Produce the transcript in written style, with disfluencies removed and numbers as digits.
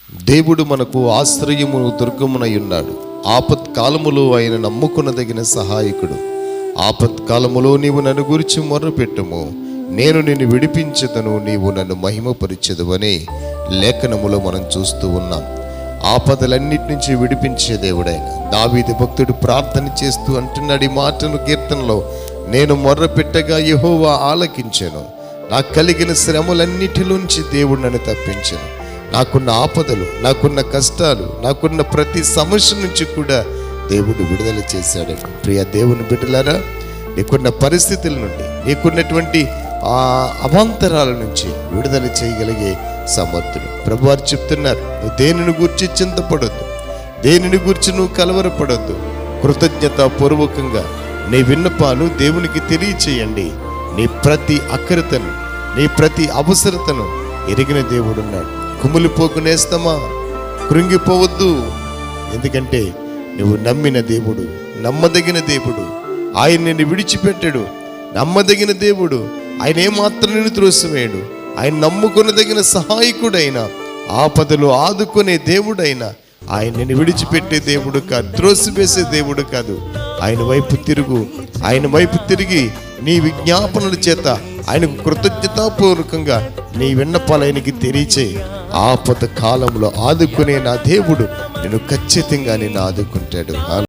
దేవుడు మనకు ఆశ్రయమును దుర్గమునై ఉన్నాడు. ఆపత్కాలములో ఆయన నమ్ముకునదగిన సహాయకుడు. ఆపత్కాలములో నీవు నన్ను గురించి మొర్రపెట్టుము, నేను నిన్ను విడిపించదను, నీవు నన్ను మహిమపరిచెదవని లేఖనములో మనం చూస్తూ ఉన్నాం. ఆపదలన్నిటి నుంచి విడిపించే దేవుడైన దావీదు భక్తుడు ప్రార్థన చేస్తూ అంటున్నాడు ఈ మాటను కీర్తనలో, నేను మొర్రపెట్టగా యెహోవా ఆలకించెను, నాకు కలిగిన శ్రమలన్నిటిలోంచి దేవుడు నన్ను తప్పించెను. నాకున్న ఆపదలు, నాకున్న కష్టాలు, నాకున్న ప్రతి సమస్య నుంచి కూడా దేవుడు విడుదల చేశాడు. ప్రియ దేవుని బిడ్డలారా, నీకున్న పరిస్థితుల నుండి, నీకున్నటువంటి అవాంతరాల నుంచి విడుదల చేయగలిగే సమర్థుడు ప్రభువారు చెప్తున్నారు. నువ్వు దేనిని గురించి చింతపడొద్దు, దేనిని గురించి నువ్వు కలవరపడొద్దు. కృతజ్ఞత పూర్వకంగా నీ విన్నపాలు దేవునికి తెలియచేయండి. నీ ప్రతి అక్కరతను, నీ ప్రతి అవసరతను ఎరిగిన దేవుడు ఉన్నాడు. కుమిలిపోకు నేస్తమా, కృంగిపోవద్దు. ఎందుకంటే నువ్వు నమ్మిన దేవుడు నమ్మదగిన దేవుడు. ఆయన నిన్ను విడిచిపెట్టడు. నమ్మదగిన దేవుడు. ఆయన ఏమాత్రం నిన్ను త్రోసివేయడు. ఆయన నమ్ముకొనదగిన సహాయకుడైన, ఆపదలు ఆదుకునే దేవుడైన ఆయన నిన్ను విడిచిపెట్టే దేవుడు కాదు, త్రోసివేసే దేవుడు కాదు. ఆయన వైపు తిరుగు. ఆయన వైపు తిరిగి నీ విజ్ఞాపనల చేత ఆయనకు కృతజ్ఞతాపూర్వకంగా నీ విన్నపాలు ఆయనకి తెలియచేయి. ఆపద కాలంలో ఆదుకునే నా దేవుడు నిన్ను ఖచ్చితంగా నిన్ను ఆదుకుంటాడు.